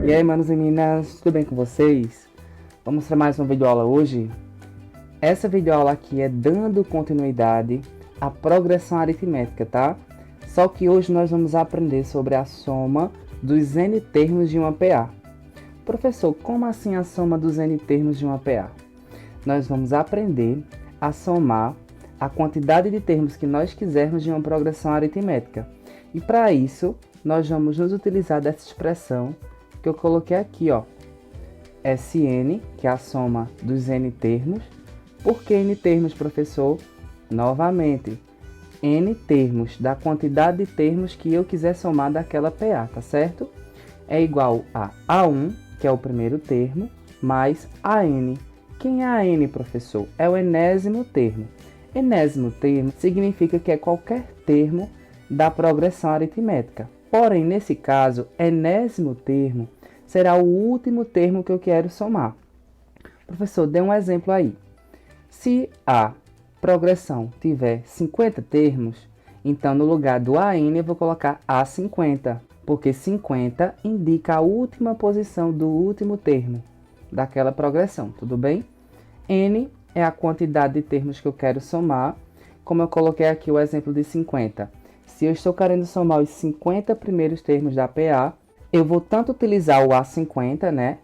E aí, manos e meninas, tudo bem com vocês? Vamos para mais uma videoaula hoje? Essa videoaula aqui é dando continuidade à progressão aritmética, tá? Só que hoje nós vamos aprender sobre a soma dos n termos de uma PA. Professor, como assim a soma dos n termos de uma PA? Nós vamos aprender a somar a quantidade de termos que nós quisermos de uma progressão aritmética. E para isso, nós vamos nos utilizar dessa expressão que eu coloquei aqui, ó. Sn, que é a soma dos n termos. Por que n termos, professor? Novamente, n termos da quantidade de termos que eu quiser somar daquela PA, tá certo? É igual a A1, que é o primeiro termo, mais AN. Quem é AN, professor? É o enésimo termo. Enésimo termo significa que é qualquer termo da progressão aritmética. Porém, nesse caso, enésimo termo será o último termo que eu quero somar. Professor, dê um exemplo aí. Se a progressão tiver 50 termos, então no lugar do AN eu vou colocar A50, porque 50 indica a última posição do último termo daquela progressão, tudo bem? N é a quantidade de termos que eu quero somar, como eu coloquei aqui o exemplo de 50. Se eu estou querendo somar os 50 primeiros termos da PA, eu vou tanto utilizar o A50, né,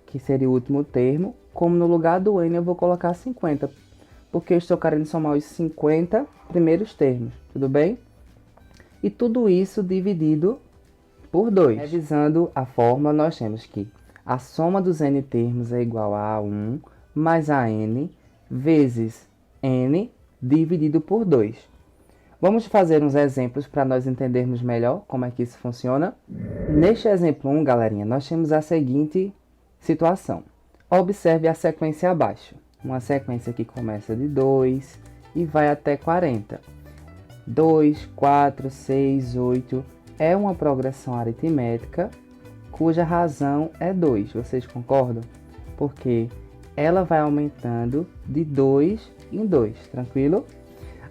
que seria o último termo, como no lugar do N eu vou colocar 50, porque eu estou querendo somar os 50 primeiros termos, tudo bem? E tudo isso dividido por 2. Revisando a fórmula, nós temos que a soma dos n termos é igual a A1 mais AN vezes n dividido por 2. Vamos fazer uns exemplos para nós entendermos melhor como é que isso funciona. Neste exemplo 1, galerinha, nós temos a seguinte situação. Observe a sequência abaixo. Uma sequência que começa de 2 e vai até 40. 2, 4, 6, 8 é uma progressão aritmética cuja razão é 2. Vocês concordam? Porque ela vai aumentando de 2 em 2, tranquilo?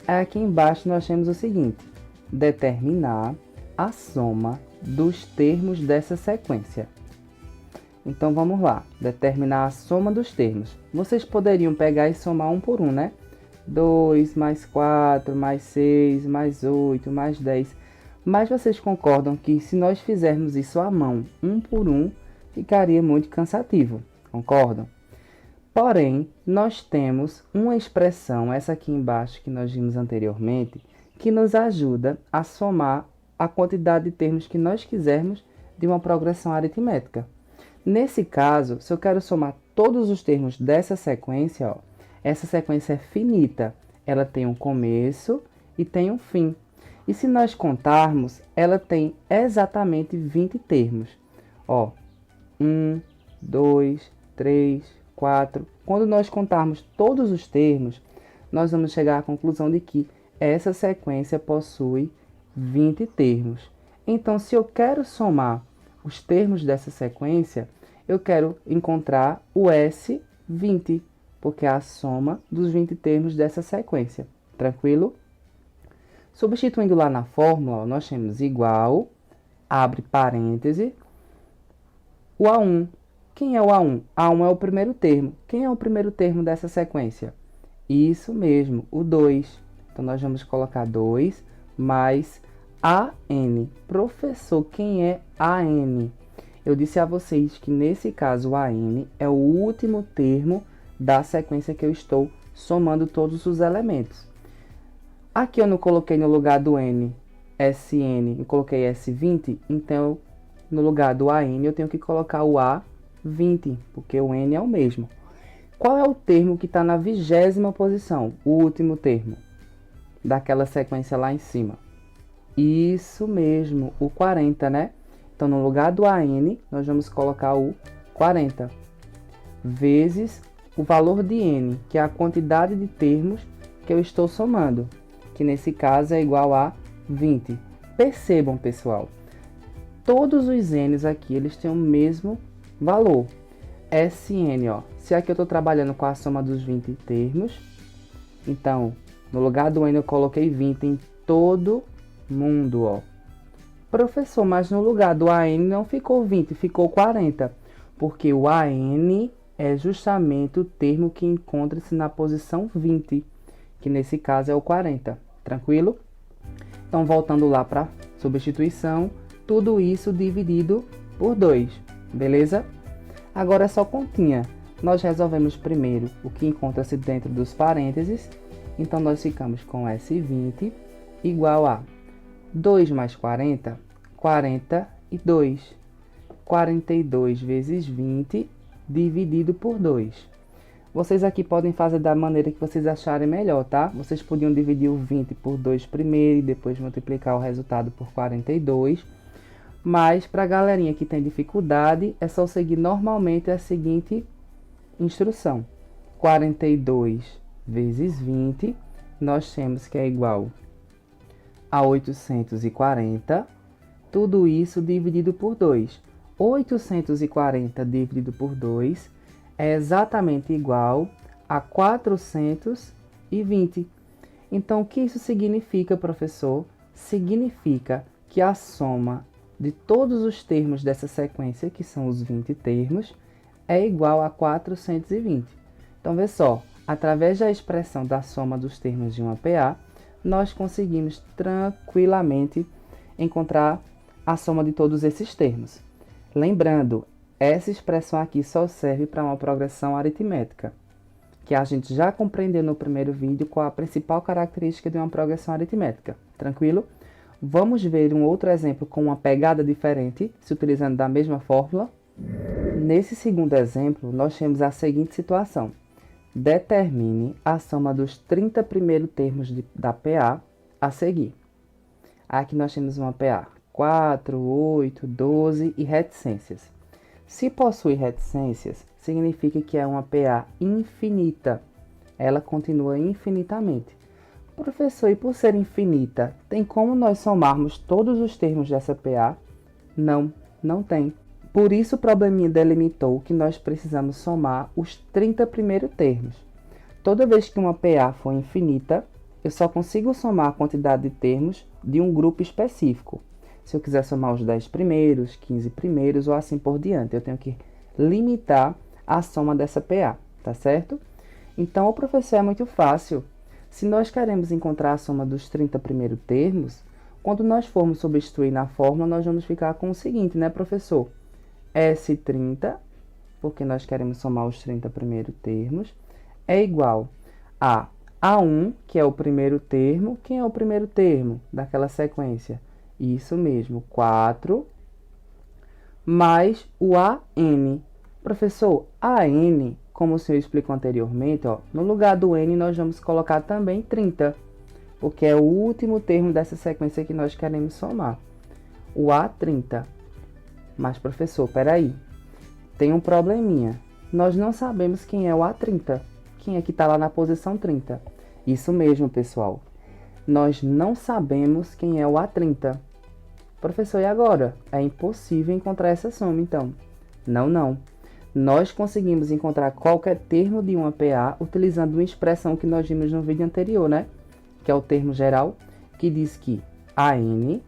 Aqui embaixo nós temos o seguinte: determinar a soma dos termos dessa sequência. Então vamos lá, determinar a soma dos termos. Vocês poderiam pegar e somar um por um, né? 2 mais 4 mais 6 mais 8 mais 10. Mas vocês concordam que se nós fizermos isso à mão, um por um, ficaria muito cansativo, concordam? Porém, nós temos uma expressão, essa aqui embaixo que nós vimos anteriormente, que nos ajuda a somar a quantidade de termos que nós quisermos de uma progressão aritmética. Nesse caso, se eu quero somar todos os termos dessa sequência, ó, essa sequência é finita, ela tem um começo e tem um fim. E se nós contarmos, ela tem exatamente 20 termos. Ó, 1, 2, 3, 4. Quando nós contarmos todos os termos, nós vamos chegar à conclusão de que essa sequência possui 20 termos. Então, se eu quero somar os termos dessa sequência, eu quero encontrar o S20, porque é a soma dos 20 termos dessa sequência. Tranquilo? Substituindo lá na fórmula, ó, nós temos igual, abre parêntese, o A1. Quem é o A1? A1 é o primeiro termo. Quem é o primeiro termo dessa sequência? Isso mesmo, o 2. Então, nós vamos colocar 2 mais AN. Professor, quem é AN? Eu disse a vocês que, nesse caso, o AN é o último termo da sequência que eu estou somando todos os elementos. Aqui eu não coloquei no lugar do N, SN, eu coloquei S20, então, no lugar do AN, eu tenho que colocar o A20, porque o N é o mesmo. Qual é o termo que está na 20ª posição? O último termo daquela sequência lá em cima. Isso mesmo, o 40, né? Então, no lugar do AN, nós vamos colocar o 40, vezes o valor de N, que é a quantidade de termos que eu estou somando, que nesse caso é igual a 20. Percebam, pessoal, todos os N's aqui, eles têm o mesmo valor. Sn, ó, se aqui eu estou trabalhando com a soma dos 20 termos, então, no lugar do N eu coloquei 20 em todo mundo, ó. Professor, mas no lugar do AN não ficou 20, ficou 40. Porque o AN é justamente o termo que encontra-se na posição 20, que nesse caso é o 40. Tranquilo? Então, voltando lá para substituição, tudo isso dividido por 2, beleza? Agora é só continha. Nós resolvemos primeiro o que encontra-se dentro dos parênteses, então nós ficamos com S20 igual a 2 mais 40, 42. 42 vezes 20 dividido por 2. Vocês aqui podem fazer da maneira que vocês acharem melhor, tá? Vocês podiam dividir o 20 por 2 primeiro e depois multiplicar o resultado por 42. Mas para a galerinha que tem dificuldade, é só seguir normalmente a seguinte instrução. 42 vezes 20, nós temos que é igual a 840. Tudo isso dividido por 2. 840 dividido por 2 é exatamente igual a 420. Então, o que isso significa, professor? Significa que a soma de todos os termos dessa sequência, que são os 20 termos, é igual a 420. Então, vê só, através da expressão da soma dos termos de uma PA, nós conseguimos tranquilamente encontrar a soma de todos esses termos. Lembrando, essa expressão aqui só serve para uma progressão aritmética, que a gente já compreendeu no primeiro vídeo qual a principal característica de uma progressão aritmética. Tranquilo? Vamos ver um outro exemplo com uma pegada diferente, se utilizando da mesma fórmula. Nesse segundo exemplo, nós temos a seguinte situação. Determine a soma dos 30 primeiros termos da PA a seguir. Aqui nós temos uma PA 4, 8, 12 e reticências. Se possui reticências, significa que é uma PA infinita. Ela continua infinitamente. Professor, e por ser infinita, tem como nós somarmos todos os termos dessa PA? Não, não tem. Por isso o probleminha delimitou que nós precisamos somar os 30 primeiros termos. Toda vez que uma PA for infinita, eu só consigo somar a quantidade de termos de um grupo específico. Se eu quiser somar os 10 primeiros, 15 primeiros ou assim por diante, eu tenho que limitar a soma dessa PA, tá certo? Então, o professor é muito fácil. Se nós queremos encontrar a soma dos 30 primeiros termos, quando nós formos substituir na fórmula, nós vamos ficar com o seguinte, né, professor? S30, porque nós queremos somar os 30 primeiros termos, é igual a A1, que é o primeiro termo. Quem é o primeiro termo daquela sequência? Isso mesmo, 4, mais o AN. Professor, AN, como o senhor explicou anteriormente, ó, no lugar do N nós vamos colocar também 30, porque é o último termo dessa sequência que nós queremos somar, o A30. Mas, professor, peraí, tem um probleminha. Nós não sabemos quem é o A30, quem é que está lá na posição 30. Isso mesmo, pessoal. Nós não sabemos quem é o A30. Professor, e agora? É impossível encontrar essa soma, então. Não. Nós conseguimos encontrar qualquer termo de uma PA utilizando uma expressão que nós vimos no vídeo anterior, né? Que é o termo geral, que diz que AN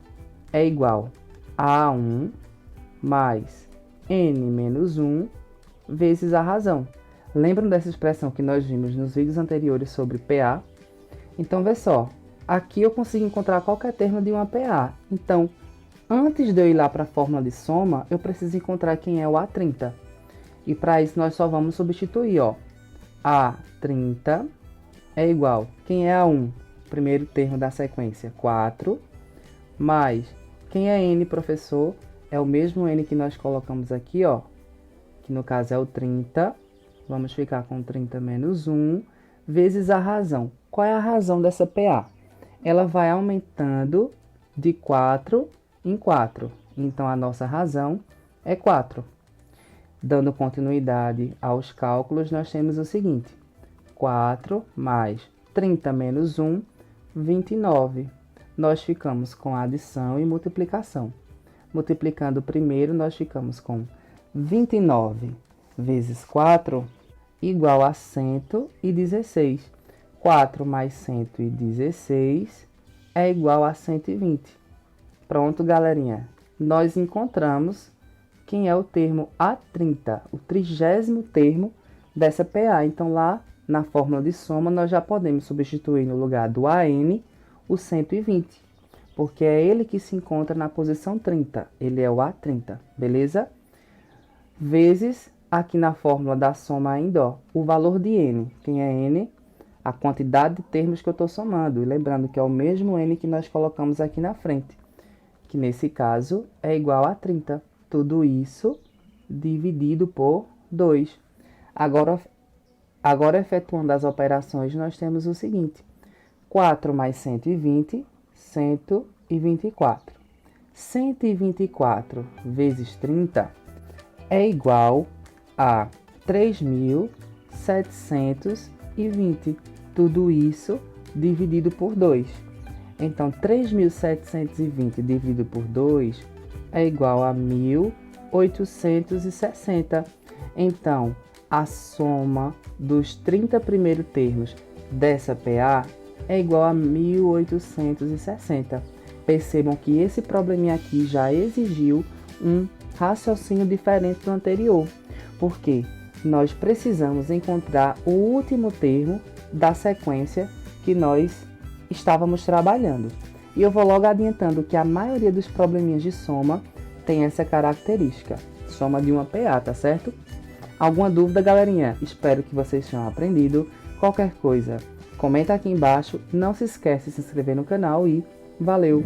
é igual a A1 mais N menos 1 vezes a razão. Lembram dessa expressão que nós vimos nos vídeos anteriores sobre PA? Então, vê só. Aqui eu consigo encontrar qualquer termo de uma PA. Então, antes de eu ir lá para a fórmula de soma, eu preciso encontrar quem é o A30. E para isso nós só vamos substituir, ó. A30 é igual. Quem é A1? Primeiro termo da sequência, 4. Mais, quem é N, professor? É o mesmo N que nós colocamos aqui, ó. Que no caso é o 30. Vamos ficar com 30 menos 1, vezes a razão. Qual é a razão dessa PA? Ela vai aumentando de 4 em 4. Então, a nossa razão é 4. Dando continuidade aos cálculos, nós temos o seguinte. 4 mais 30 menos 1, 29. Nós ficamos com adição e multiplicação. Multiplicando primeiro, nós ficamos com 29 vezes 4 igual a 116. 4 mais 116 é igual a 120. Pronto, galerinha. Nós encontramos quem é o termo A30, o 30º termo dessa PA. Então, lá na fórmula de soma, nós já podemos substituir no lugar do AN o 120, porque é ele que se encontra na posição 30. Ele é o A30, beleza? Vezes, aqui na fórmula da soma ainda, ó, o valor de N. Quem é N? A quantidade de termos que eu estou somando. E lembrando que é o mesmo N que nós colocamos aqui na frente, que nesse caso é igual a 30. Tudo isso dividido por 2. Agora efetuando as operações, nós temos o seguinte. 4 mais 120, 124. 124 vezes 30 é igual a 3.720. Tudo isso dividido por 2. Então, 3.720 dividido por 2 é igual a 1.860. Então, a soma dos 30 primeiros termos dessa PA é igual a 1.860. Percebam que esse probleminha aqui já exigiu um raciocínio diferente do anterior, porque nós precisamos encontrar o último termo da sequência que nós estávamos trabalhando. E eu vou logo adiantando que a maioria dos probleminhas de soma tem essa característica, soma de uma PA, tá certo? Alguma dúvida, galerinha? Espero que vocês tenham aprendido. Qualquer coisa, comenta aqui embaixo. Não se esquece de se inscrever no canal e valeu!